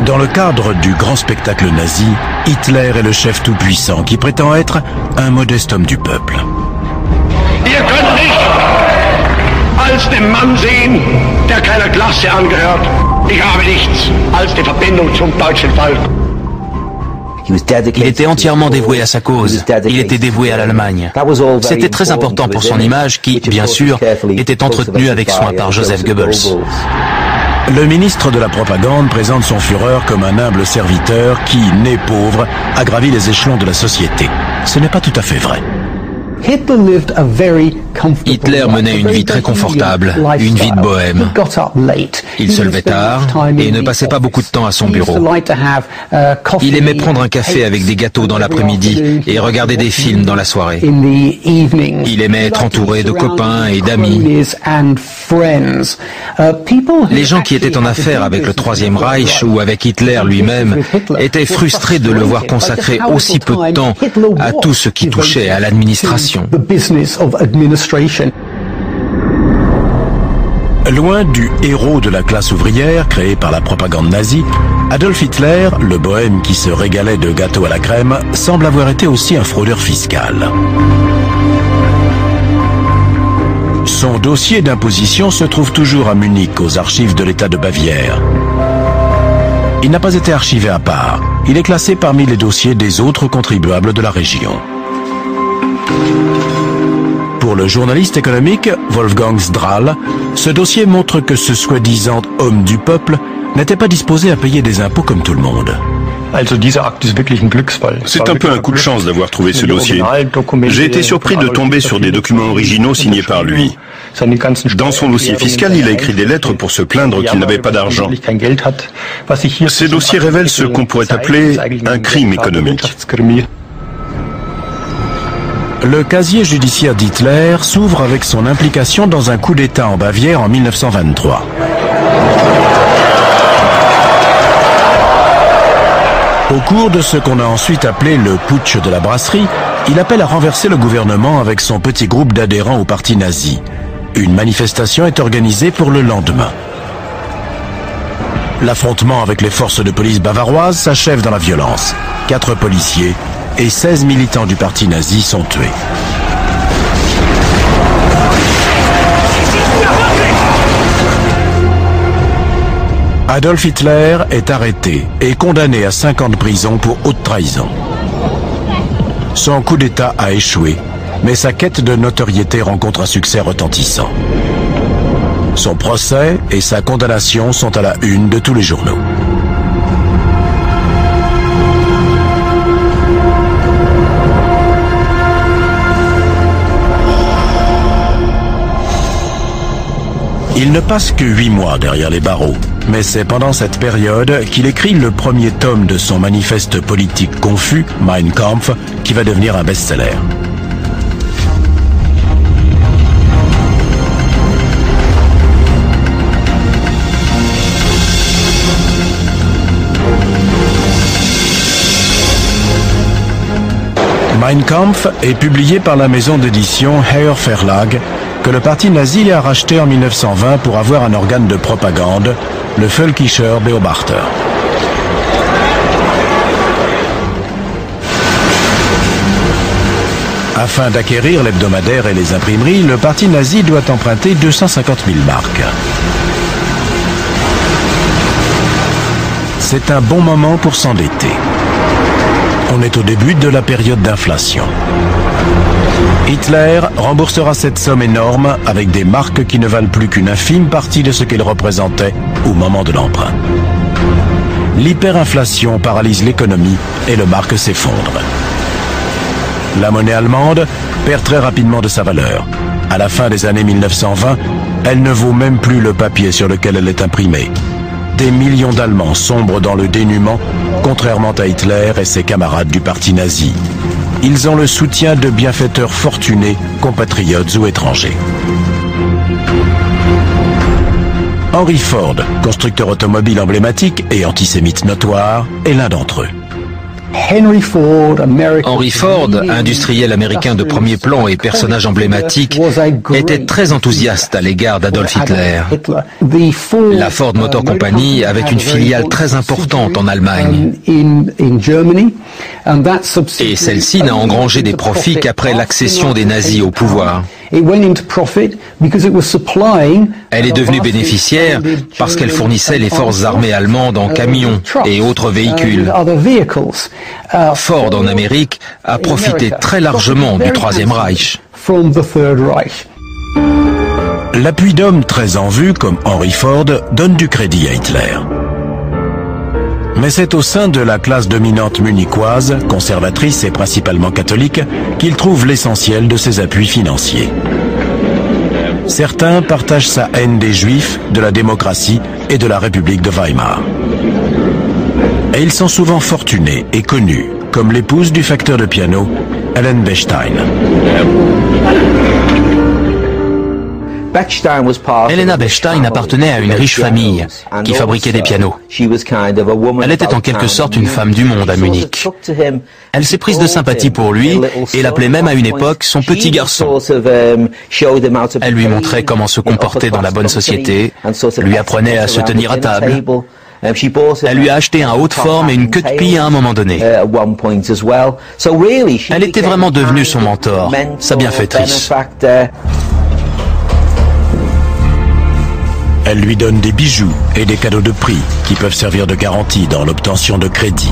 Dans le cadre du grand spectacle nazi, Hitler est le chef tout-puissant qui prétend être un modeste homme du peuple. Ihr könnt mich als den Mann sehen, der keiner Klasse angehört. Ich habe nichts als die Verbindung zum deutschen Volk. Il était entièrement dévoué à sa cause. Il était dévoué à l'Allemagne. C'était très important pour son image qui, bien sûr, était entretenue avec soin par Joseph Goebbels. Le ministre de la propagande présente son Führer comme un humble serviteur qui, né pauvre, a gravi les échelons de la société. Ce n'est pas tout à fait vrai. Hitler menait une vie très confortable, une vie de bohème. Il se levait tard et ne passait pas beaucoup de temps à son bureau. Il aimait prendre un café avec des gâteaux dans l'après-midi et regarder des films dans la soirée. Il aimait être entouré de copains et d'amis. Les gens qui étaient en affaire avec le Troisième Reich ou avec Hitler lui-même étaient frustrés de le voir consacrer aussi peu de temps à tout ce qui touchait à l'administration. Loin du héros de la classe ouvrière créé par la propagande nazie, Adolf Hitler, le bohème qui se régalait de gâteaux à la crème, semble avoir été aussi un fraudeur fiscal. Son dossier d'imposition se trouve toujours à Munich, aux archives de l'État de Bavière. Il n'a pas été archivé à part. Il est classé parmi les dossiers des autres contribuables de la région. Pour le journaliste économique Wolfgang Strahl, ce dossier montre que ce soi-disant homme du peuple n'était pas disposé à payer des impôts comme tout le monde. C'est un peu un coup de chance d'avoir trouvé ce dossier. J'ai été surpris de tomber sur des documents originaux signés par lui. Dans son dossier fiscal, il a écrit des lettres pour se plaindre qu'il n'avait pas d'argent. Ces dossiers révèlent ce qu'on pourrait appeler un crime économique. Le casier judiciaire d'Hitler s'ouvre avec son implication dans un coup d'État en Bavière en 1923. Au cours de ce qu'on a ensuite appelé le putsch de la brasserie, il appelle à renverser le gouvernement avec son petit groupe d'adhérents au parti nazi. Une manifestation est organisée pour le lendemain. L'affrontement avec les forces de police bavaroises s'achève dans la violence. 4 policiers et 16 militants du parti nazi sont tués. Adolf Hitler est arrêté et condamné à 5 ans de prison pour haute trahison. Son coup d'État a échoué, mais sa quête de notoriété rencontre un succès retentissant. Son procès et sa condamnation sont à la une de tous les journaux. Il ne passe que 8 mois derrière les barreaux, mais c'est pendant cette période qu'il écrit le premier tome de son manifeste politique confus, Mein Kampf, qui va devenir un best-seller. Mein Kampf est publié par la maison d'édition Heuer Verlag, que le parti nazi a racheté en 1920 pour avoir un organe de propagande, le Völkischer Beobachter. Afin d'acquérir l'hebdomadaire et les imprimeries, le parti nazi doit emprunter 250 000 marks. C'est un bon moment pour s'endetter. On est au début de la période d'inflation. Hitler remboursera cette somme énorme avec des marques qui ne valent plus qu'une infime partie de ce qu'elles représentaient au moment de l'emprunt. L'hyperinflation paralyse l'économie et le marque s'effondre. La monnaie allemande perd très rapidement de sa valeur. À la fin des années 1920, elle ne vaut même plus le papier sur lequel elle est imprimée. Des millions d'Allemands sombrent dans le dénuement, contrairement à Hitler et ses camarades du parti nazi. Ils ont le soutien de bienfaiteurs fortunés, compatriotes ou étrangers. Henry Ford, constructeur automobile emblématique et antisémite notoire, est l'un d'entre eux. Henry Ford, industriel américain de premier plan et personnage emblématique, était très enthousiaste à l'égard d'Adolf Hitler. La Ford Motor Company avait une filiale très importante en Allemagne. Et celle-ci n'a engrangé des profits qu'après l'accession des nazis au pouvoir. Elle est devenue bénéficiaire parce qu'elle fournissait les forces armées allemandes en camions et autres véhicules. Ford en Amérique a profité très largement du Troisième Reich. L'appui d'hommes très en vue comme Henry Ford donne du crédit à Hitler. Mais c'est au sein de la classe dominante munichoise, conservatrice et principalement catholique, qu'il trouve l'essentiel de ses appuis financiers. Certains partagent sa haine des Juifs, de la démocratie et de la République de Weimar. Et ils sont souvent fortunés et connus, comme l'épouse du facteur de piano, Ellen Bechstein. Helena Bechstein appartenait à une riche famille qui fabriquait des pianos. Elle était en quelque sorte une femme du monde à Munich. Elle s'est prise de sympathie pour lui et l'appelait même à une époque son petit garçon. Elle lui montrait comment se comporter dans la bonne société, lui apprenait à se tenir à table. Elle lui a acheté un haut de forme et une queue de pie à un moment donné. Elle était vraiment devenue son mentor, sa bienfaitrice. Elle lui donne des bijoux et des cadeaux de prix qui peuvent servir de garantie dans l'obtention de crédit.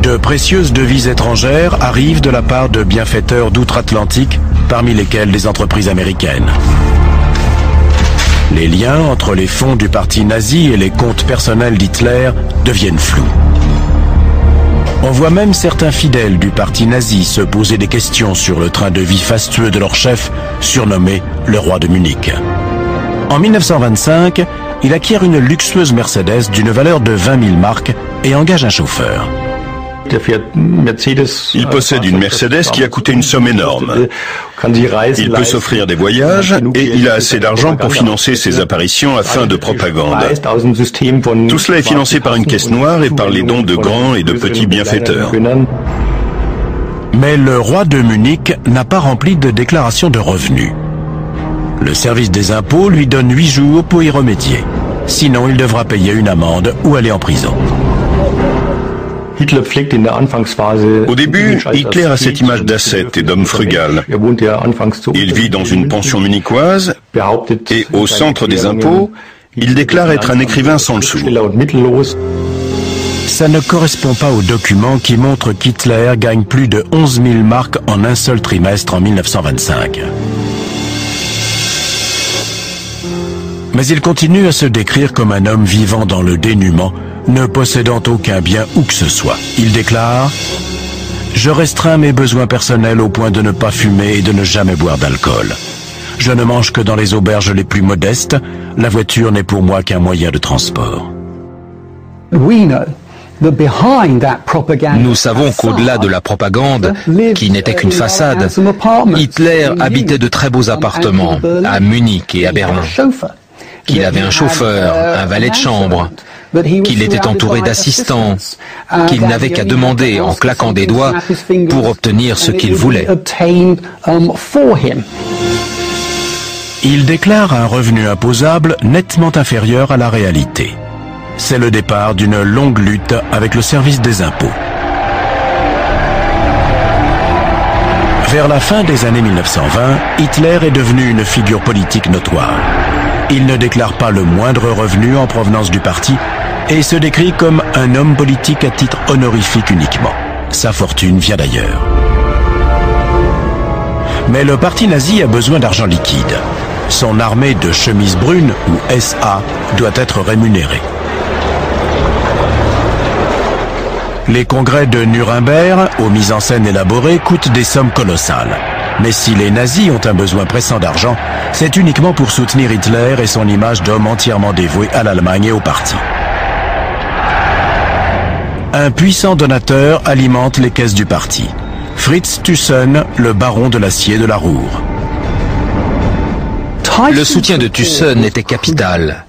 De précieuses devises étrangères arrivent de la part de bienfaiteurs d'outre-Atlantique, parmi lesquels des entreprises américaines. Les liens entre les fonds du parti nazi et les comptes personnels d'Hitler deviennent flous. On voit même certains fidèles du parti nazi se poser des questions sur le train de vie fastueux de leur chef, surnommé le roi de Munich. En 1925, il acquiert une luxueuse Mercedes d'une valeur de 20 000 marks et engage un chauffeur. Il possède une Mercedes qui a coûté une somme énorme. Il peut s'offrir des voyages et il a assez d'argent pour financer ses apparitions à fin de propagande. Tout cela est financé par une caisse noire et par les dons de grands et de petits bienfaiteurs. Mais le roi de Munich n'a pas rempli de déclaration de revenus. Le service des impôts lui donne 8 jours pour y remédier. Sinon, il devra payer une amende ou aller en prison. Au début, Hitler a cette image d'ascète et d'homme frugal. Il vit dans une pension munichoise et au centre des impôts, il déclare être un écrivain sans le sou. Ça ne correspond pas aux documents qui montrent qu'Hitler gagne plus de 11 000 marks en un seul trimestre en 1925. Mais il continue à se décrire comme un homme vivant dans le dénuement, ne possédant aucun bien où que ce soit. Il déclare « Je restreins mes besoins personnels au point de ne pas fumer et de ne jamais boire d'alcool. Je ne mange que dans les auberges les plus modestes. La voiture n'est pour moi qu'un moyen de transport. » Nous savons qu'au-delà de la propagande, qui n'était qu'une façade, Hitler habitait de très beaux appartements à Munich et à Berlin, qu'il avait un chauffeur, un valet de chambre, qu'il était entouré d'assistants, qu'il n'avait qu'à demander en claquant des doigts pour obtenir ce qu'il voulait. Il déclare un revenu imposable nettement inférieur à la réalité. C'est le départ d'une longue lutte avec le service des impôts. Vers la fin des années 1920, Hitler est devenu une figure politique notoire. Il ne déclare pas le moindre revenu en provenance du parti et se décrit comme un homme politique à titre honorifique uniquement. Sa fortune vient d'ailleurs. Mais le parti nazi a besoin d'argent liquide. Son armée de chemises brunes, ou SA, doit être rémunérée. Les congrès de Nuremberg, aux mises en scène élaborées, coûtent des sommes colossales. Mais si les nazis ont un besoin pressant d'argent, c'est uniquement pour soutenir Hitler et son image d'homme entièrement dévoué à l'Allemagne et au parti. Un puissant donateur alimente les caisses du parti. Fritz Thyssen, le baron de l'acier de la Ruhr. Le soutien de Thyssen était capital.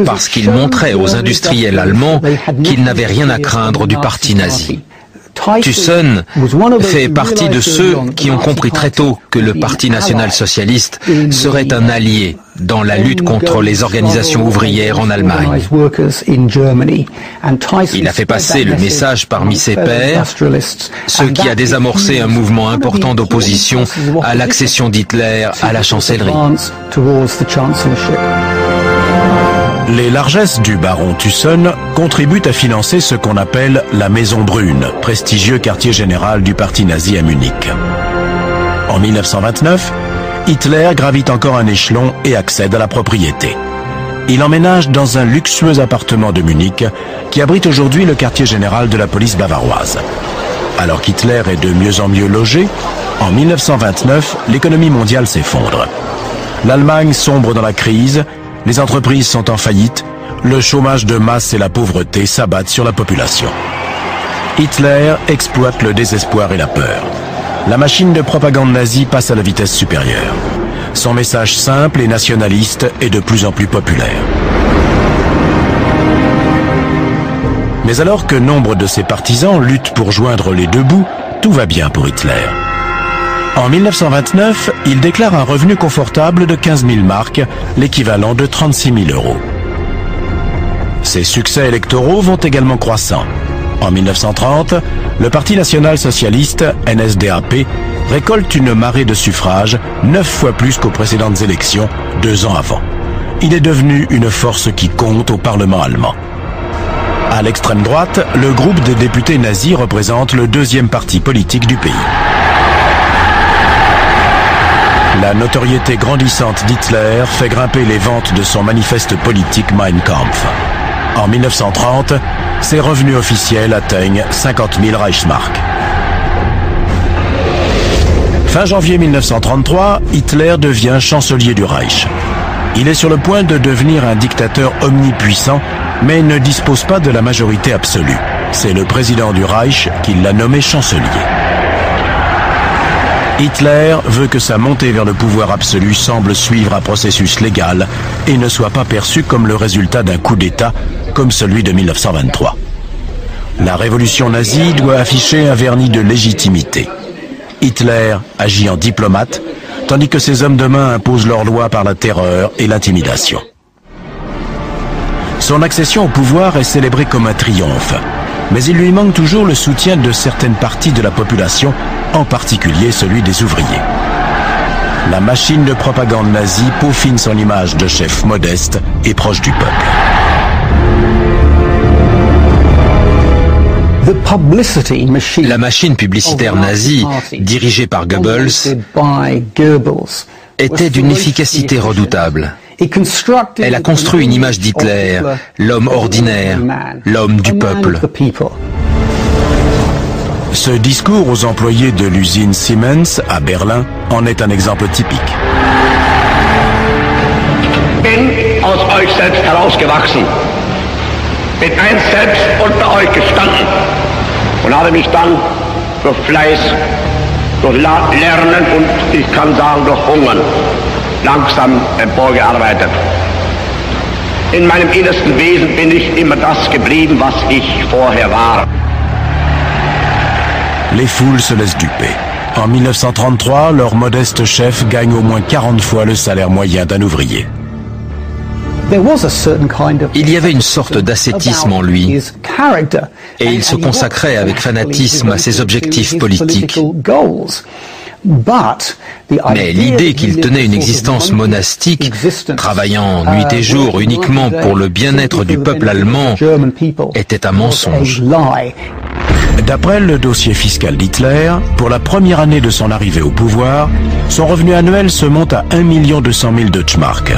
parce qu'il montrait aux industriels allemands qu'ils n'avaient rien à craindre du parti nazi. Thyssen fait partie de ceux qui ont compris très tôt que le Parti national-socialiste serait un allié dans la lutte contre les organisations ouvrières en Allemagne. Il a fait passer le message parmi ses pairs, ce qui a désamorcé un mouvement important d'opposition à l'accession d'Hitler à la chancellerie. Les largesses du baron Thyssen contribuent à financer ce qu'on appelle la Maison Brune, prestigieux quartier général du parti nazi à Munich. En 1929, Hitler gravit encore un échelon et accède à la propriété. Il emménage dans un luxueux appartement de Munich qui abrite aujourd'hui le quartier général de la police bavaroise. Alors qu'Hitler est de mieux en mieux logé, en 1929, l'économie mondiale s'effondre. L'Allemagne sombre dans la crise, les entreprises sont en faillite, le chômage de masse et la pauvreté s'abattent sur la population. Hitler exploite le désespoir et la peur. La machine de propagande nazie passe à la vitesse supérieure. Son message simple et nationaliste est de plus en plus populaire. Mais alors que nombre de ses partisans luttent pour joindre les deux bouts, tout va bien pour Hitler. En 1929, il déclare un revenu confortable de 15 000 marks, l'équivalent de 36 000 euros. Ses succès électoraux vont également croissant. En 1930, le Parti national-socialiste, NSDAP, récolte une marée de suffrages, 9 fois plus qu'aux précédentes élections, 2 ans avant. Il est devenu une force qui compte au Parlement allemand. À l'extrême droite, le groupe des députés nazis représente le deuxième parti politique du pays. La notoriété grandissante d'Hitler fait grimper les ventes de son manifeste politique Mein Kampf. En 1930, ses revenus officiels atteignent 50 000 Reichsmark. Fin janvier 1933, Hitler devient chancelier du Reich. Il est sur le point de devenir un dictateur omnipuissant, mais ne dispose pas de la majorité absolue. C'est le président du Reich qui l'a nommé chancelier. Hitler veut que sa montée vers le pouvoir absolu semble suivre un processus légal et ne soit pas perçue comme le résultat d'un coup d'État comme celui de 1923. La révolution nazie doit afficher un vernis de légitimité. Hitler agit en diplomate, tandis que ses hommes de main imposent leurs lois par la terreur et l'intimidation. Son accession au pouvoir est célébrée comme un triomphe. Mais il lui manque toujours le soutien de certaines parties de la population, en particulier celui des ouvriers. La machine de propagande nazie peaufine son image de chef modeste et proche du peuple. La machine publicitaire nazie, dirigée par Goebbels, était d'une efficacité redoutable. Elle a construit une image d'Hitler, l'homme ordinaire, l'homme du peuple. Ce discours aux employés de l'usine Siemens à Berlin en est un exemple typique. Ich bin aus euch selbst herausgewachsen, bin einst selbst unter euch gestanden und habe mich dann durch Fleiß, durch Lernen und ich kann sagen durch Hungern langsam emporgearbeitet. In meinem innersten Wesen bin ich immer das geblieben, was ich vorher war. Les foules se laissent duper. En 1933, leur modeste chef gagne au moins 40 fois le salaire moyen d'un ouvrier. Il y avait une sorte d'ascétisme en lui, et il se consacrait avec fanatisme à ses objectifs politiques. Mais l'idée qu'il tenait une existence monastique, travaillant nuit et jour uniquement pour le bien-être du peuple allemand, était un mensonge. D'après le dossier fiscal d'Hitler, pour la première année de son arrivée au pouvoir, son revenu annuel se monte à 1 200 000 Deutschmark.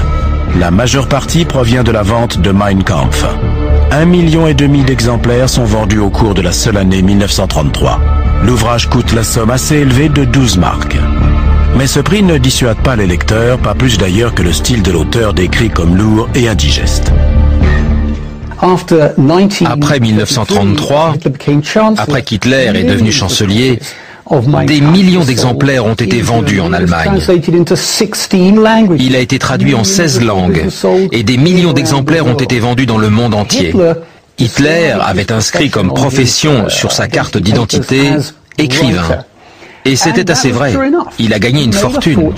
La majeure partie provient de la vente de Mein Kampf. 1,5 million d'exemplaires sont vendus au cours de la seule année 1933. L'ouvrage coûte la somme assez élevée de 12 marks. Mais ce prix ne dissuade pas les lecteurs, pas plus d'ailleurs que le style de l'auteur décrit comme lourd et indigeste. Après 1933, après qu'Hitler est devenu chancelier, Des millions d'exemplaires ont été vendus en Allemagne. Il a été traduit en 16 langues et des millions d'exemplaires ont été vendus dans le monde entier. Hitler avait inscrit comme profession sur sa carte d'identité « écrivain ». Et c'était assez vrai. Il a gagné une fortune.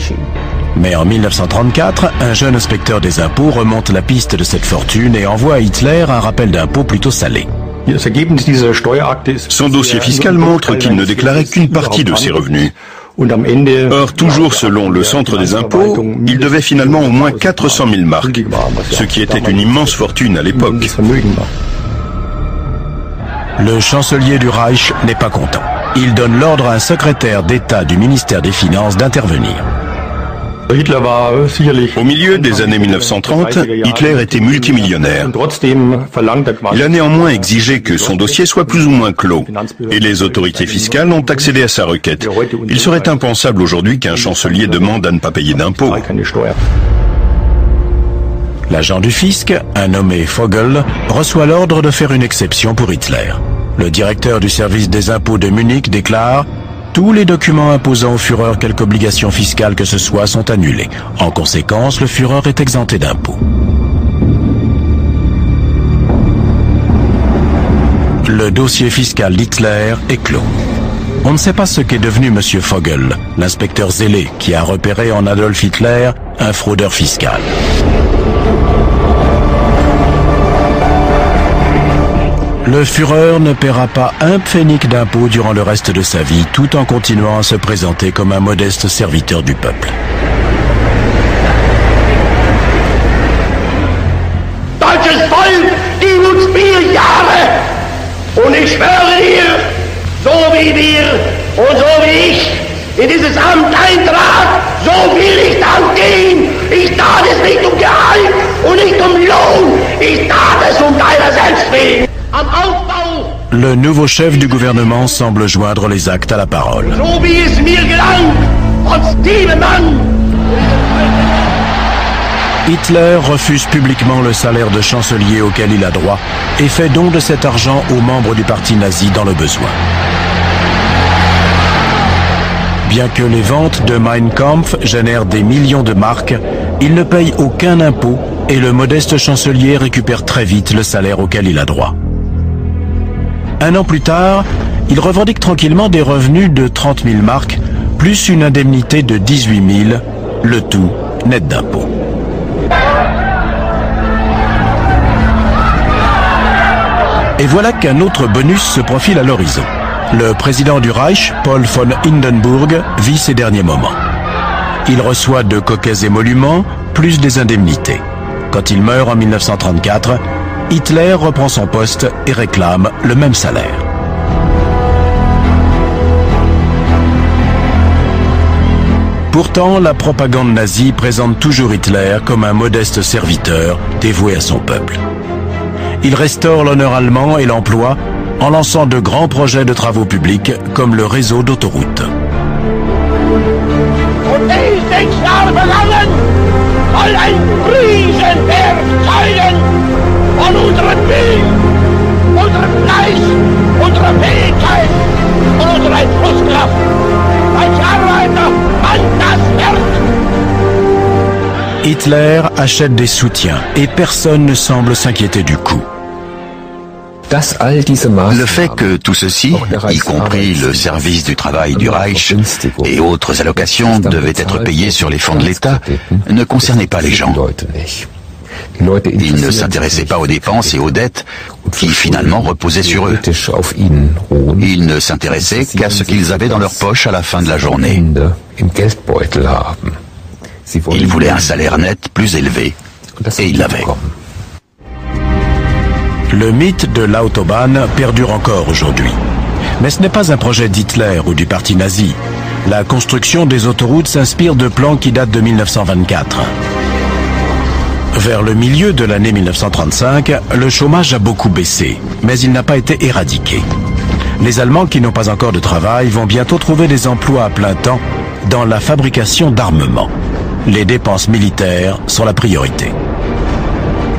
Mais en 1934, un jeune inspecteur des impôts remonte la piste de cette fortune et envoie à Hitler un rappel d'impôt plutôt salé. Son dossier fiscal montre qu'il ne déclarait qu'une partie de ses revenus. Or, toujours selon le centre des impôts, il devait finalement au moins 400 000 marks, ce qui était une immense fortune à l'époque. Le chancelier du Reich n'est pas content. Il donne l'ordre à un secrétaire d'État du ministère des Finances d'intervenir. Au milieu des années 1930, Hitler était multimillionnaire. Il a néanmoins exigé que son dossier soit plus ou moins clos, et les autorités fiscales ont accédé à sa requête. Il serait impensable aujourd'hui qu'un chancelier demande à ne pas payer d'impôts. L'agent du fisc, un nommé Vogel, reçoit l'ordre de faire une exception pour Hitler. Le directeur du service des impôts de Munich déclare « Tous les documents imposant au Führer quelque obligation fiscale que ce soit sont annulés. En conséquence, le Führer est exempté d'impôts. » Le dossier fiscal d'Hitler est clos. On ne sait pas ce qu'est devenu M. Vogel, l'inspecteur zélé qui a repéré en Adolf Hitler un fraudeur fiscal. Le Führer ne paiera pas un pfennig d'impôt durant le reste de sa vie, tout en continuant à se présenter comme un modeste serviteur du peuple. Deutsches Volk, die uns 4 Jahre, und ich schwöre dir, so wie wir und so wie ich in dieses Amt eintrat, so will ich dann gehen. Ich tat es nicht um Gehalt und nicht um Lohn, ich tat es um deiner selbst willen. Le nouveau chef du gouvernement semble joindre les actes à la parole. Hitler refuse publiquement le salaire de chancelier auquel il a droit et fait don de cet argent aux membres du parti nazi dans le besoin. Bien que les ventes de Mein Kampf génèrent des millions de marks, il ne paye aucun impôt et le modeste chancelier récupère très vite le salaire auquel il a droit. Un an plus tard, il revendique tranquillement des revenus de 30 000 marks, plus une indemnité de 18 000, le tout net d'impôts. Et voilà qu'un autre bonus se profile à l'horizon. Le président du Reich, Paul von Hindenburg, vit ses derniers moments. Il reçoit de coquets émoluments, plus des indemnités. Quand il meurt en 1934, Hitler reprend son poste et réclame le même salaire. Pourtant, la propagande nazie présente toujours Hitler comme un modeste serviteur dévoué à son peuple. Il restaure l'honneur allemand et l'emploi en lançant de grands projets de travaux publics comme le réseau d'autoroutes. Hitler achète des soutiens et personne ne semble s'inquiéter du coût. Le fait que tout ceci, y compris le service du travail du Reich et autres allocations, devaient être payés sur les fonds de l'État, ne concernait pas les gens. Ils ne s'intéressaient pas aux dépenses et aux dettes qui finalement reposaient sur eux. Ils ne s'intéressaient qu'à ce qu'ils avaient dans leur poche à la fin de la journée. Ils voulaient un salaire net plus élevé, et ils l'avaient. Le mythe de l'Autobahn perdure encore aujourd'hui. Mais ce n'est pas un projet d'Hitler ou du parti nazi. La construction des autoroutes s'inspire de plans qui datent de 1924. Vers le milieu de l'année 1935, le chômage a beaucoup baissé, mais il n'a pas été éradiqué. Les Allemands qui n'ont pas encore de travail vont bientôt trouver des emplois à plein temps dans la fabrication d'armements. Les dépenses militaires sont la priorité.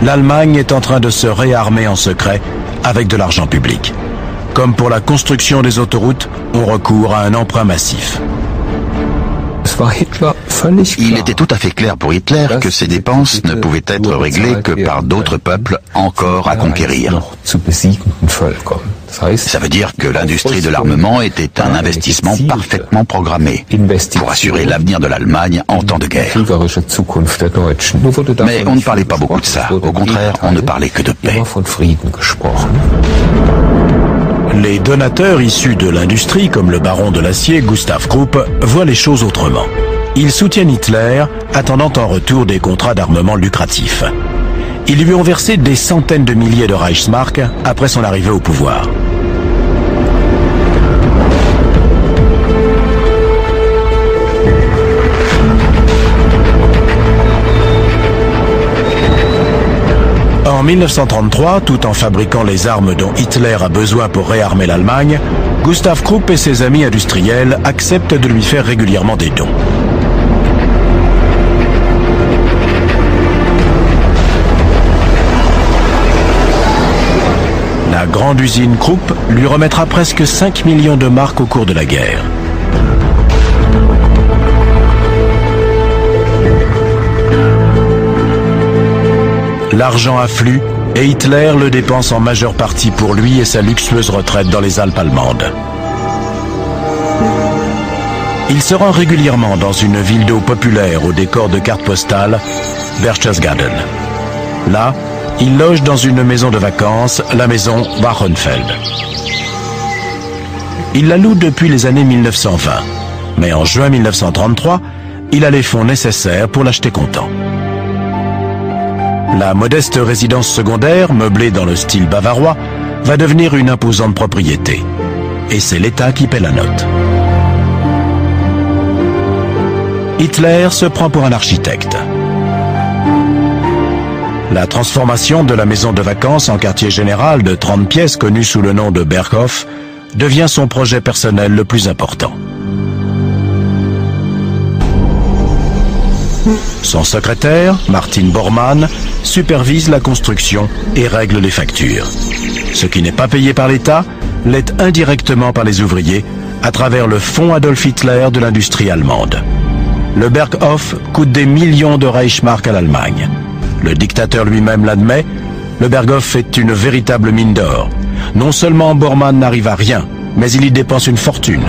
L'Allemagne est en train de se réarmer en secret avec de l'argent public. Comme pour la construction des autoroutes, on recourt à un emprunt massif. Il était tout à fait clair pour Hitler que ces dépenses ne pouvaient être réglées que par d'autres peuples encore à conquérir. Ça veut dire que l'industrie de l'armement était un investissement parfaitement programmé pour assurer l'avenir de l'Allemagne en temps de guerre. Mais on ne parlait pas beaucoup de ça. Au contraire, on ne parlait que de paix. Les donateurs issus de l'industrie, comme le baron de l'acier Gustav Krupp, voient les choses autrement. Ils soutiennent Hitler, attendant en retour des contrats d'armement lucratifs. Ils lui ont versé des centaines de milliers de Reichsmark après son arrivée au pouvoir. En 1933, tout en fabriquant les armes dont Hitler a besoin pour réarmer l'Allemagne, Gustav Krupp et ses amis industriels acceptent de lui faire régulièrement des dons. La grande usine Krupp lui remettra presque 5 millions de marks au cours de la guerre. L'argent afflue et Hitler le dépense en majeure partie pour lui et sa luxueuse retraite dans les Alpes allemandes. Il se rend régulièrement dans une ville d'eau populaire au décor de cartes postales, Berchtesgaden. Là, il loge dans une maison de vacances, la maison Wachenfeld. Il la loue depuis les années 1920, mais en juin 1933, il a les fonds nécessaires pour l'acheter comptant. La modeste résidence secondaire, meublée dans le style bavarois, va devenir une imposante propriété. Et c'est l'État qui paie la note. Hitler se prend pour un architecte. La transformation de la maison de vacances en quartier général de 30 pièces connue sous le nom de Berghof devient son projet personnel le plus important. Son secrétaire, Martin Bormann, supervise la construction et règle les factures. Ce qui n'est pas payé par l'État l'est indirectement par les ouvriers à travers le fonds Adolf Hitler de l'industrie allemande. Le Berghof coûte des millions de Reichsmark à l'Allemagne. Le dictateur lui-même l'admet, le Berghof est une véritable mine d'or. Non seulement Bormann n'arrive à rien, mais il y dépense une fortune.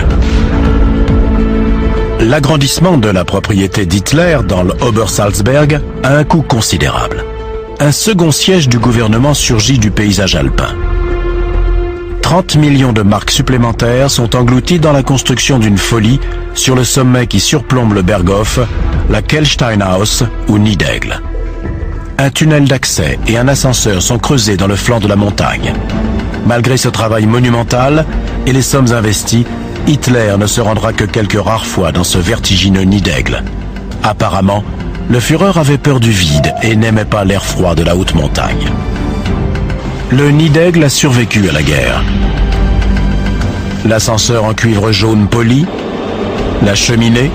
L'agrandissement de la propriété d'Hitler dans le Obersalzberg a un coût considérable. Un second siège du gouvernement surgit du paysage alpin. 30 millions de marks supplémentaires sont engloutis dans la construction d'une folie sur le sommet qui surplombe le Berghof, la Kehlsteinhaus ou Nid d'Aigle. Un tunnel d'accès et un ascenseur sont creusés dans le flanc de la montagne. Malgré ce travail monumental et les sommes investies, Hitler ne se rendra que quelques rares fois dans ce vertigineux Nid d'Aigle. Apparemment, le Führer avait peur du vide et n'aimait pas l'air froid de la haute montagne. Le Nid d'Aigle a survécu à la guerre. L'ascenseur en cuivre jaune poli, la cheminée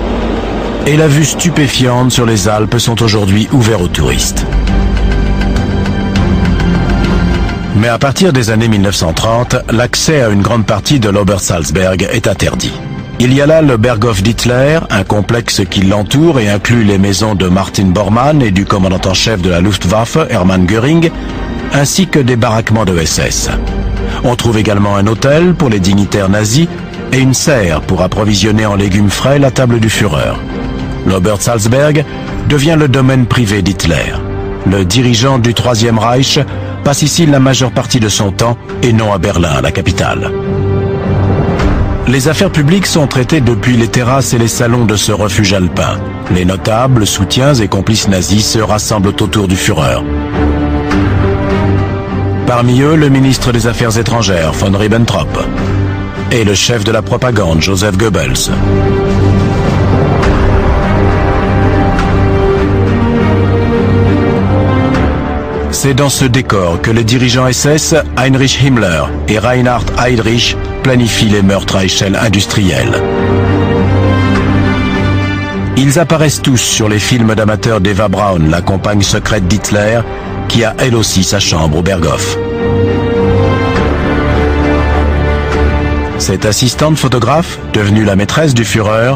et la vue stupéfiante sur les Alpes sont aujourd'hui ouverts aux touristes. Mais à partir des années 1930, l'accès à une grande partie de l'Obersalzberg est interdit. Il y a là le Berghof d'Hitler, un complexe qui l'entoure et inclut les maisons de Martin Bormann et du commandant en chef de la Luftwaffe, Hermann Göring, ainsi que des baraquements de SS. On trouve également un hôtel pour les dignitaires nazis et une serre pour approvisionner en légumes frais la table du Führer. L'Obersalzberg devient le domaine privé d'Hitler. Le dirigeant du Troisième Reich passe ici la majeure partie de son temps et non à Berlin, la capitale. Les affaires publiques sont traitées depuis les terrasses et les salons de ce refuge alpin. Les notables, soutiens et complices nazis se rassemblent autour du Führer. Parmi eux, le ministre des Affaires étrangères, von Ribbentrop, et le chef de la propagande, Joseph Goebbels. C'est dans ce décor que les dirigeants SS, Heinrich Himmler et Reinhard Heydrich, planifient les meurtres à échelle industrielle. Ils apparaissent tous sur les films d'amateurs d'Eva Braun, la compagne secrète d'Hitler, qui a elle aussi sa chambre au Berghof. Cette assistante photographe, devenue la maîtresse du Führer,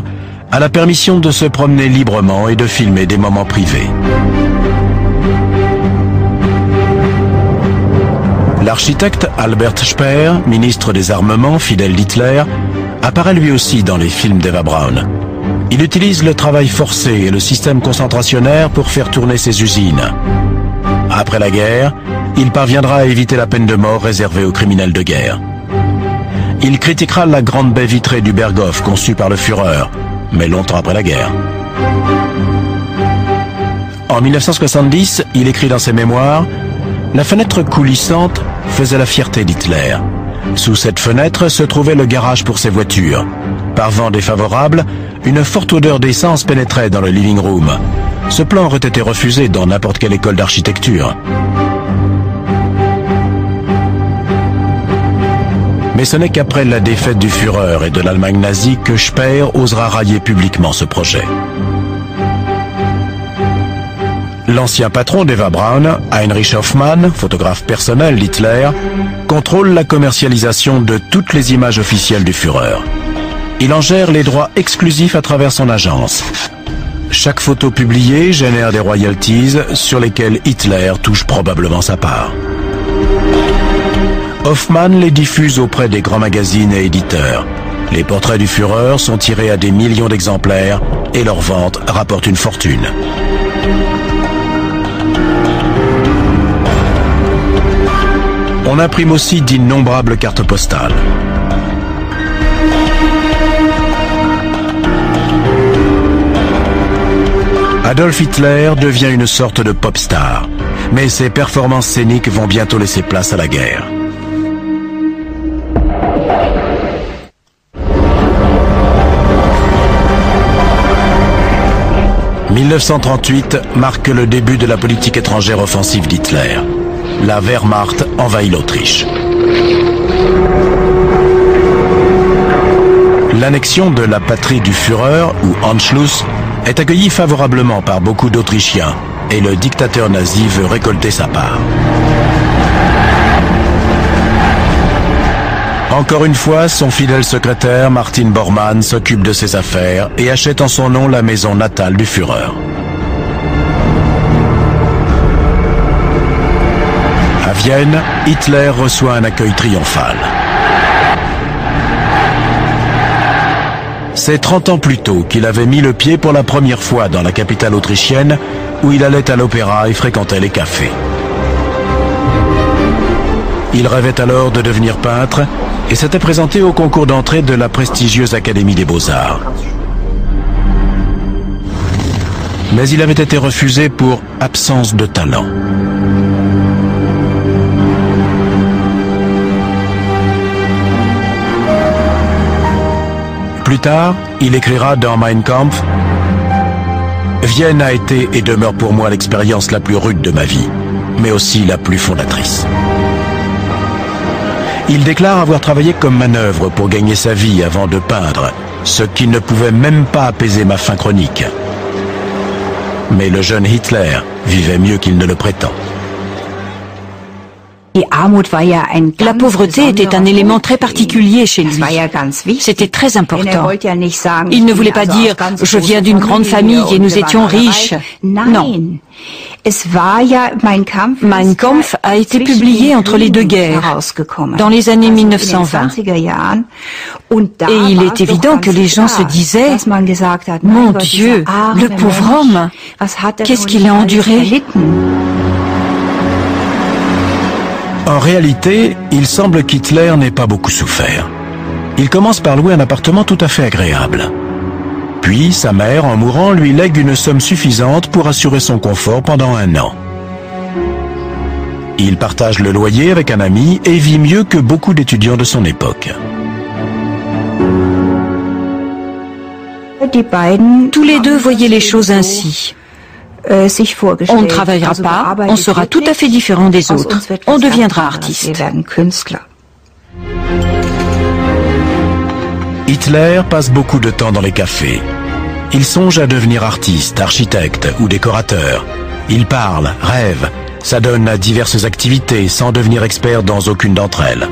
a la permission de se promener librement et de filmer des moments privés. L'architecte Albert Speer, ministre des Armements fidèle d'Hitler, apparaît lui aussi dans les films d'Eva Braun. Il utilise le travail forcé et le système concentrationnaire pour faire tourner ses usines. Après la guerre, il parviendra à éviter la peine de mort réservée aux criminels de guerre. Il critiquera la grande baie vitrée du Berghof conçue par le Führer, mais longtemps après la guerre. En 1970, il écrit dans ses mémoires « La fenêtre coulissante faisait la fierté d'Hitler. Sous cette fenêtre se trouvait le garage pour ses voitures. Par vent défavorable, une forte odeur d'essence pénétrait dans le living room. Ce plan aurait été refusé dans n'importe quelle école d'architecture. » Mais ce n'est qu'après la défaite du Führer et de l'Allemagne nazie que Speer osera railler publiquement ce projet. L'ancien patron d'Eva Braun, Heinrich Hoffmann, photographe personnel d'Hitler, contrôle la commercialisation de toutes les images officielles du Führer. Il en gère les droits exclusifs à travers son agence. Chaque photo publiée génère des royalties sur lesquelles Hitler touche probablement sa part. Hoffmann les diffuse auprès des grands magazines et éditeurs. Les portraits du Führer sont tirés à des millions d'exemplaires et leur vente rapporte une fortune. On imprime aussi d'innombrables cartes postales. Adolf Hitler devient une sorte de pop star, mais ses performances scéniques vont bientôt laisser place à la guerre. « 1938 marque le début de la politique étrangère offensive d'Hitler. La Wehrmacht envahit l'Autriche. L'annexion de la patrie du Führer, ou Anschluss, est accueillie favorablement par beaucoup d'Autrichiens et le dictateur nazi veut récolter sa part. Encore une fois, son fidèle secrétaire, Martin Bormann, s'occupe de ses affaires et achète en son nom la maison natale du Führer. À Vienne, Hitler reçoit un accueil triomphal. C'est 30 ans plus tôt qu'il avait mis le pied pour la première fois dans la capitale autrichienne, où il allait à l'opéra et fréquentait les cafés. Il rêvait alors de devenir peintre et s'était présenté au concours d'entrée de la prestigieuse Académie des Beaux-Arts. Mais il avait été refusé pour absence de talent. Plus tard, il écrira dans Mein Kampf « Vienne a été et demeure pour moi l'expérience la plus rude de ma vie, mais aussi la plus fondatrice. » Il déclare avoir travaillé comme manœuvre pour gagner sa vie avant de peindre, ce qui ne pouvait même pas apaiser ma faim chronique. Mais le jeune Hitler vivait mieux qu'il ne le prétend. La pauvreté était un élément très particulier chez lui. C'était très important. Il ne voulait pas dire « je viens d'une grande famille et nous étions riches ». Non. Mein Kampf a été publié entre les deux guerres, dans les années 1920. Et il est évident que les gens se disaient « Mon Dieu, le pauvre homme, qu'est-ce qu'il a enduré ?» En réalité, il semble qu'Hitler n'ait pas beaucoup souffert. Il commence par louer un appartement tout à fait agréable. Puis, sa mère, en mourant, lui lègue une somme suffisante pour assurer son confort pendant 1 an. Il partage le loyer avec un ami et vit mieux que beaucoup d'étudiants de son époque. Tous les deux voyaient les choses ainsi. On ne travaillera pas, on sera tout à fait différent des autres. On deviendra artiste. Hitler passe beaucoup de temps dans les cafés. Il songe à devenir artiste, architecte ou décorateur. Il parle, rêve, s'adonne à diverses activités sans devenir expert dans aucune d'entre elles.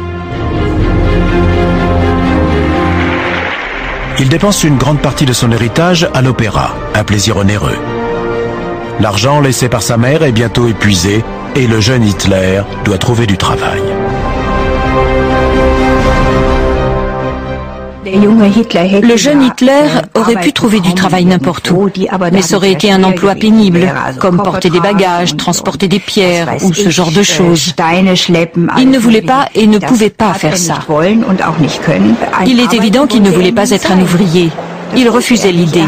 Il dépense une grande partie de son héritage à l'opéra, un plaisir onéreux. L'argent laissé par sa mère est bientôt épuisé et le jeune Hitler doit trouver du travail. Le jeune Hitler aurait pu trouver du travail n'importe où, mais ça aurait été un emploi pénible, comme porter des bagages, transporter des pierres ou ce genre de choses. Il ne voulait pas et ne pouvait pas faire ça. Il est évident qu'il ne voulait pas être un ouvrier. Il refusait l'idée.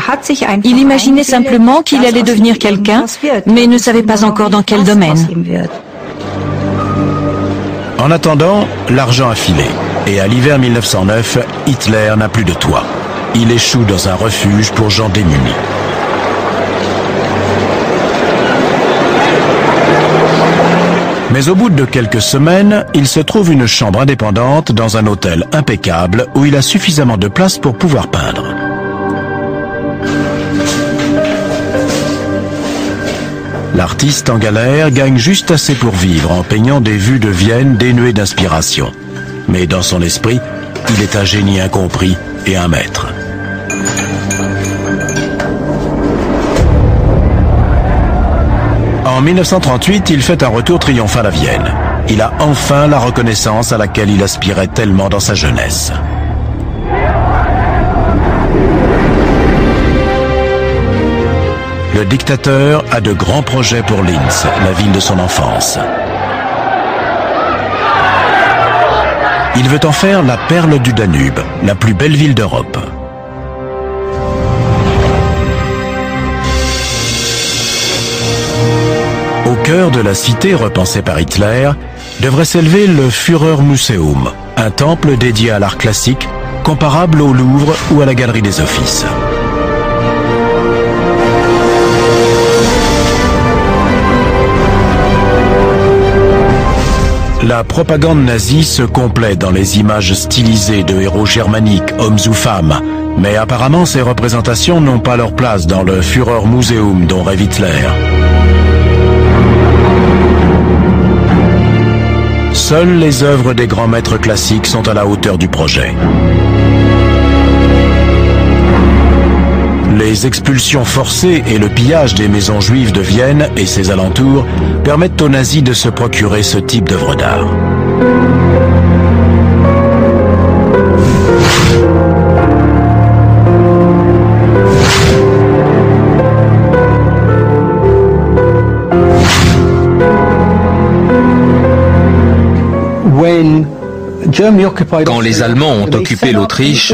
Il imaginait simplement qu'il allait devenir quelqu'un, mais ne savait pas encore dans quel domaine. En attendant, l'argent a filé. Et à l'hiver 1909, Hitler n'a plus de toit. Il échoue dans un refuge pour gens démunis. Mais au bout de quelques semaines, il se trouve une chambre indépendante dans un hôtel impeccable où il a suffisamment de place pour pouvoir peindre. L'artiste en galère gagne juste assez pour vivre en peignant des vues de Vienne dénuées d'inspiration. Mais dans son esprit, il est un génie incompris et un maître. En 1938, il fait un retour triomphal à Vienne. Il a enfin la reconnaissance à laquelle il aspirait tellement dans sa jeunesse. Le dictateur a de grands projets pour Linz, la ville de son enfance. Il veut en faire la perle du Danube, la plus belle ville d'Europe. Au cœur de la cité repensée par Hitler, devrait s'élever le Führermuseum, un temple dédié à l'art classique, comparable au Louvre ou à la Galerie des Offices. La propagande nazie se complaît dans les images stylisées de héros germaniques, hommes ou femmes, mais apparemment ces représentations n'ont pas leur place dans le Führermuseum dont rêve Hitler. Seules les œuvres des grands maîtres classiques sont à la hauteur du projet. Les expulsions forcées et le pillage des maisons juives de Vienne et ses alentours permettent aux nazis de se procurer ce type d'œuvre d'art. Quand les Allemands ont occupé l'Autriche,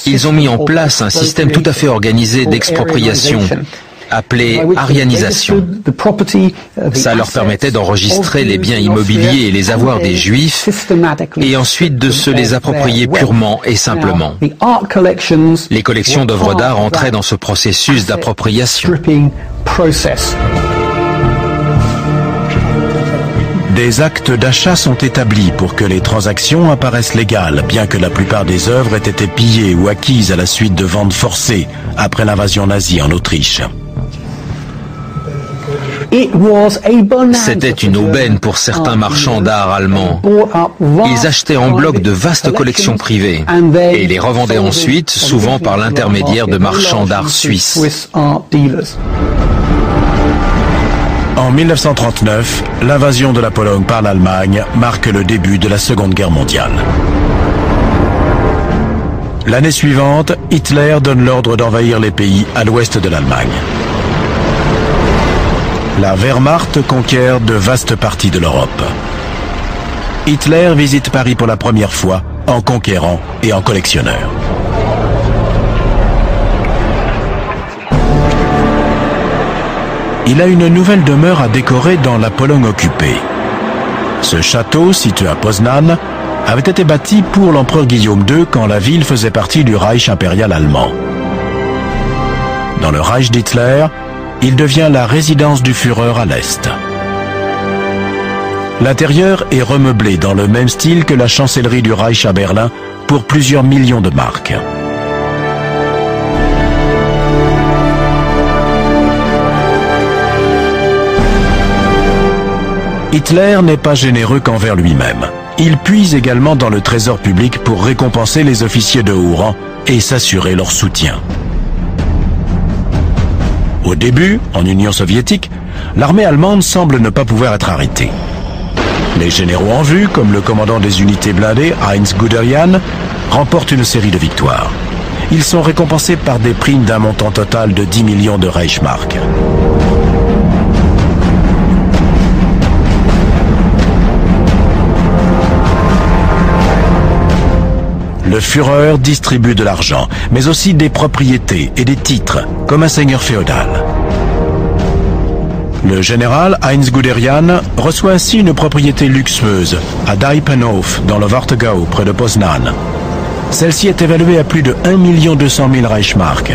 ils ont mis en place un système tout à fait organisé d'expropriation, appelé arianisation. Ça leur permettait d'enregistrer les biens immobiliers et les avoirs des Juifs et ensuite de se les approprier purement et simplement. Les collections d'œuvres d'art entraient dans ce processus d'appropriation. Des actes d'achat sont établis pour que les transactions apparaissent légales, bien que la plupart des œuvres aient été pillées ou acquises à la suite de ventes forcées après l'invasion nazie en Autriche. C'était une aubaine pour certains marchands d'art allemands. Ils achetaient en bloc de vastes collections privées et les revendaient ensuite, souvent par l'intermédiaire de marchands d'art suisses. En 1939, l'invasion de la Pologne par l'Allemagne marque le début de la Seconde Guerre mondiale. L'année suivante, Hitler donne l'ordre d'envahir les pays à l'ouest de l'Allemagne. La Wehrmacht conquiert de vastes parties de l'Europe. Hitler visite Paris pour la première fois en conquérant et en collectionneur. Il a une nouvelle demeure à décorer dans la Pologne occupée. Ce château, situé à Poznań, avait été bâti pour l'empereur Guillaume II quand la ville faisait partie du Reich impérial allemand. Dans le Reich d'Hitler, il devient la résidence du Führer à l'Est. L'intérieur est remeublé dans le même style que la chancellerie du Reich à Berlin pour plusieurs millions de marks. Hitler n'est pas généreux qu'envers lui-même. Il puise également dans le trésor public pour récompenser les officiers de haut rang et s'assurer leur soutien. Au début, en Union soviétique, l'armée allemande semble ne pas pouvoir être arrêtée. Les généraux en vue, comme le commandant des unités blindées, Heinz Guderian, remportent une série de victoires. Ils sont récompensés par des primes d'un montant total de 10 millions de Reichsmark. Le Führer distribue de l'argent, mais aussi des propriétés et des titres, comme un seigneur féodal. Le général Heinz Guderian reçoit ainsi une propriété luxueuse à Deipenhof, dans le Warthegau, près de Poznan. Celle-ci est évaluée à plus de 1 200 000 Reichsmark.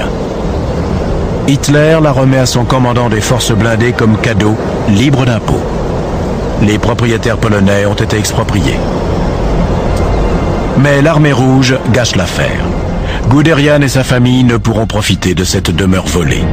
Hitler la remet à son commandant des forces blindées comme cadeau, libre d'impôts. Les propriétaires polonais ont été expropriés. Mais l'armée rouge gâche l'affaire. Guderian et sa famille ne pourront profiter de cette demeure volée.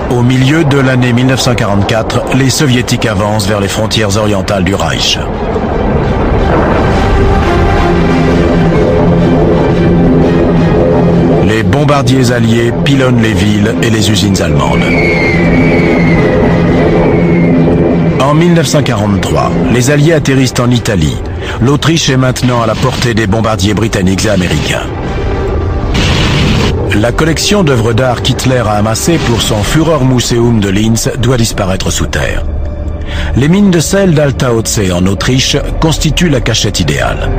Au milieu de l'année 1944, les soviétiques avancent vers les frontières orientales du Reich. Les bombardiers alliés pilonnent les villes et les usines allemandes. En 1943, les Alliés atterrissent en Italie. L'Autriche est maintenant à la portée des bombardiers britanniques et américains. La collection d'œuvres d'art qu'Hitler a amassée pour son Führermuseum de Linz doit disparaître sous terre. Les mines de sel d'Altaodsee en Autriche constituent la cachette idéale.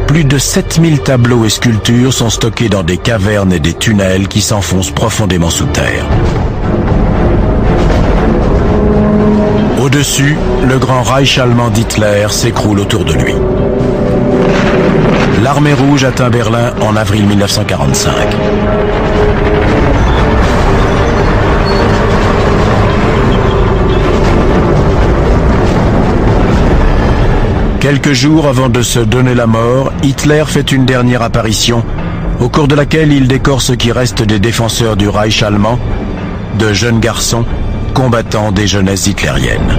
Plus de 7000 tableaux et sculptures sont stockés dans des cavernes et des tunnels qui s'enfoncent profondément sous terre. Au-dessus, le grand Reich allemand d'Hitler s'écroule autour de lui. L'armée rouge atteint Berlin en avril 1945. Quelques jours avant de se donner la mort, Hitler fait une dernière apparition, au cours de laquelle il décore ce qui reste des défenseurs du Reich allemand, de jeunes garçons combattant des jeunesses hitlériennes.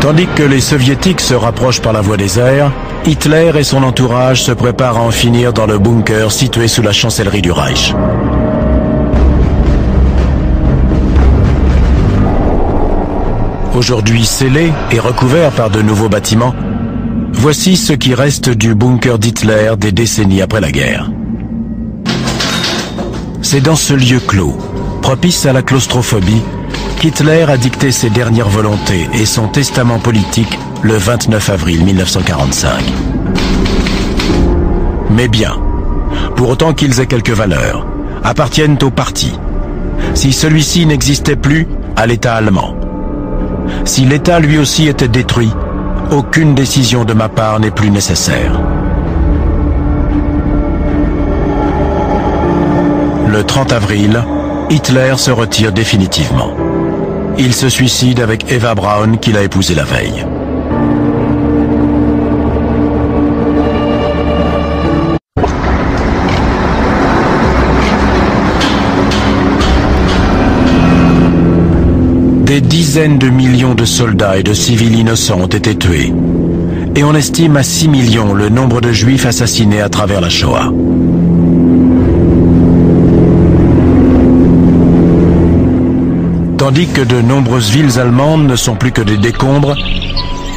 Tandis que les soviétiques se rapprochent par la voie des airs, Hitler et son entourage se préparent à en finir dans le bunker situé sous la chancellerie du Reich. Aujourd'hui scellé et recouvert par de nouveaux bâtiments, voici ce qui reste du bunker d'Hitler des décennies après la guerre. C'est dans ce lieu clos, propice à la claustrophobie, qu'Hitler a dicté ses dernières volontés et son testament politique le 29 avril 1945. Mais bien, pour autant qu'ils aient quelque valeur, appartiennent au parti. Si celui-ci n'existait plus, à l'État allemand. Si l'État lui aussi était détruit, aucune décision de ma part n'est plus nécessaire. Le 30 avril, Hitler se retire définitivement. Il se suicide avec Eva Braun qu'il a épousée la veille. Des dizaines de millions de soldats et de civils innocents ont été tués. Et on estime à 6 millions le nombre de juifs assassinés à travers la Shoah. Tandis que de nombreuses villes allemandes ne sont plus que des décombres,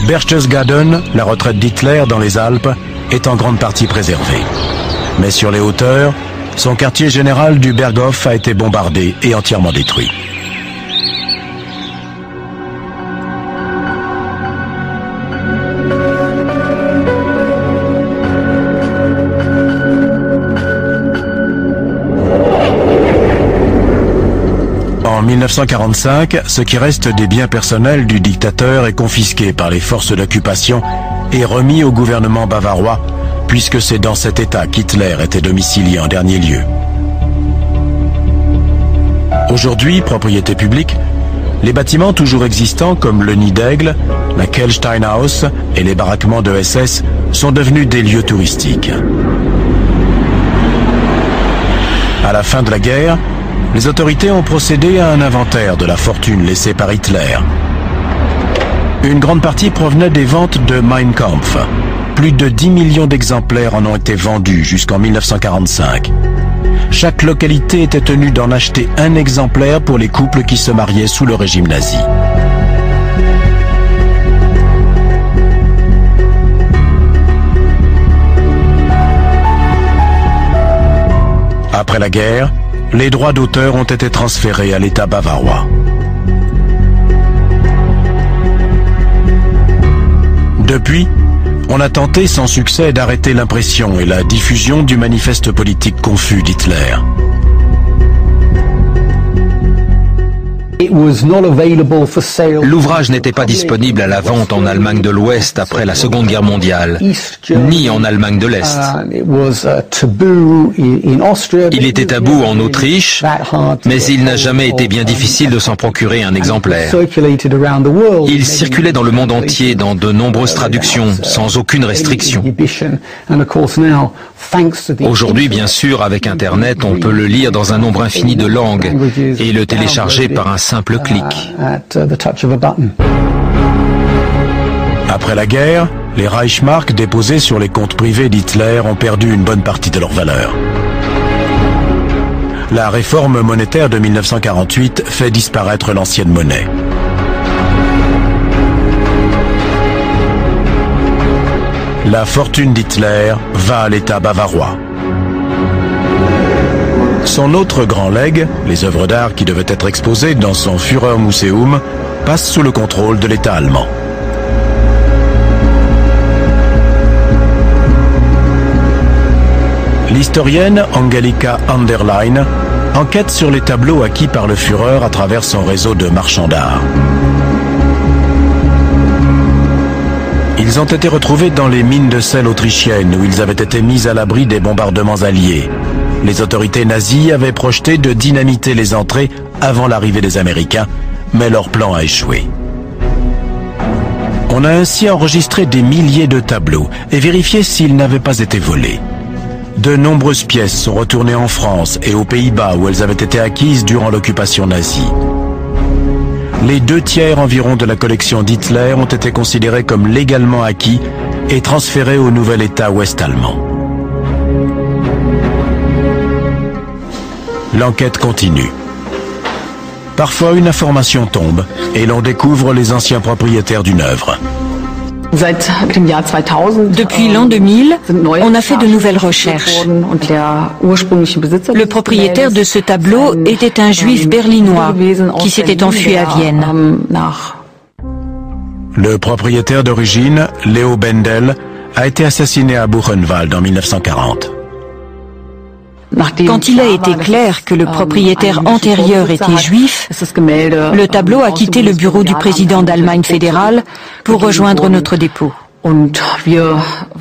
Berchtesgaden, la retraite d'Hitler dans les Alpes, est en grande partie préservée. Mais sur les hauteurs, son quartier général du Berghof a été bombardé et entièrement détruit. En 1945, ce qui reste des biens personnels du dictateur est confisqué par les forces d'occupation et remis au gouvernement bavarois, puisque c'est dans cet État qu'Hitler était domicilié en dernier lieu. Aujourd'hui, propriété publique, Les bâtiments toujours existants comme le Nid d'Aigle, la Kelsteinhaus et les baraquements de SS sont devenus des lieux touristiques. À la fin de la guerre, les autorités ont procédé à un inventaire de la fortune laissée par Hitler. Une grande partie provenait des ventes de Mein Kampf. Plus de 10 millions d'exemplaires en ont été vendus jusqu'en 1945. Chaque localité était tenue d'en acheter un exemplaire pour les couples qui se mariaient sous le régime nazi. Après la guerre, les droits d'auteur ont été transférés à l'État bavarois. Depuis, on a tenté sans succès d'arrêter l'impression et la diffusion du manifeste politique confus d'Hitler. L'ouvrage n'était pas disponible à la vente en Allemagne de l'Ouest après la Seconde Guerre mondiale, ni en Allemagne de l'Est. Il était tabou en Autriche, mais il n'a jamais été bien difficile de s'en procurer un exemplaire. Il circulait dans le monde entier dans de nombreuses traductions, sans aucune restriction. Aujourd'hui, bien sûr, avec Internet, on peut le lire dans un nombre infini de langues et le télécharger par un simple clic. Après la guerre, les Reichsmark déposées sur les comptes privés d'Hitler ont perdu une bonne partie de leur valeur. La réforme monétaire de 1948 fait disparaître l'ancienne monnaie. La fortune d'Hitler va à l'État bavarois. Son autre grand legs, les œuvres d'art qui devaient être exposées dans son Führermuseum, passent sous le contrôle de l'État allemand. L'historienne Angelika Anderlein enquête sur les tableaux acquis par le Führer à travers son réseau de marchands d'art. Ils ont été retrouvés dans les mines de sel autrichiennes où ils avaient été mis à l'abri des bombardements alliés. Les autorités nazies avaient projeté de dynamiter les entrées avant l'arrivée des Américains, mais leur plan a échoué. On a ainsi enregistré des milliers de tableaux et vérifié s'ils n'avaient pas été volés. De nombreuses pièces sont retournées en France et aux Pays-Bas où elles avaient été acquises durant l'occupation nazie. Les 2/3 environ de la collection d'Hitler ont été considérés comme légalement acquis et transférés au nouvel État ouest-allemand. L'enquête continue. Parfois, une information tombe et l'on découvre les anciens propriétaires d'une œuvre. Depuis l'an 2000, on a fait de nouvelles recherches. Le propriétaire de ce tableau était un juif berlinois qui s'était enfui à Vienne. Le propriétaire d'origine, Leo Bendel, a été assassiné à Buchenwald en 1940. Quand il a été clair que le propriétaire antérieur était juif, le tableau a quitté le bureau du président d'Allemagne fédérale pour rejoindre notre dépôt.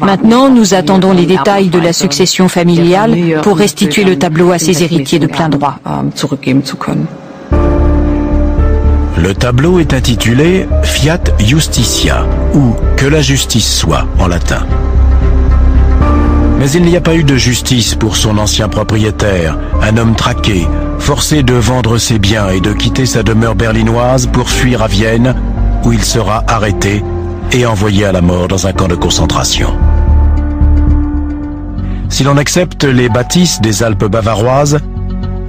Maintenant, nous attendons les détails de la succession familiale pour restituer le tableau à ses héritiers de plein droit. Le tableau est intitulé Fiat Justitia, ou Que la justice soit en latin. Mais il n'y a pas eu de justice pour son ancien propriétaire, un homme traqué, forcé de vendre ses biens et de quitter sa demeure berlinoise pour fuir à Vienne, où il sera arrêté et envoyé à la mort dans un camp de concentration. Si l'on accepte les bâtisses des Alpes bavaroises,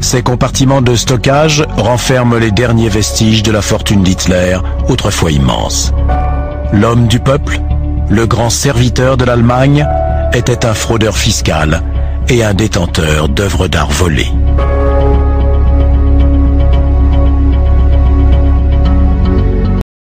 ces compartiments de stockage renferment les derniers vestiges de la fortune d'Hitler, autrefois immense. L'homme du peuple, le grand serviteur de l'Allemagne, était un fraudeur fiscal et un détenteur d'œuvres d'art volées.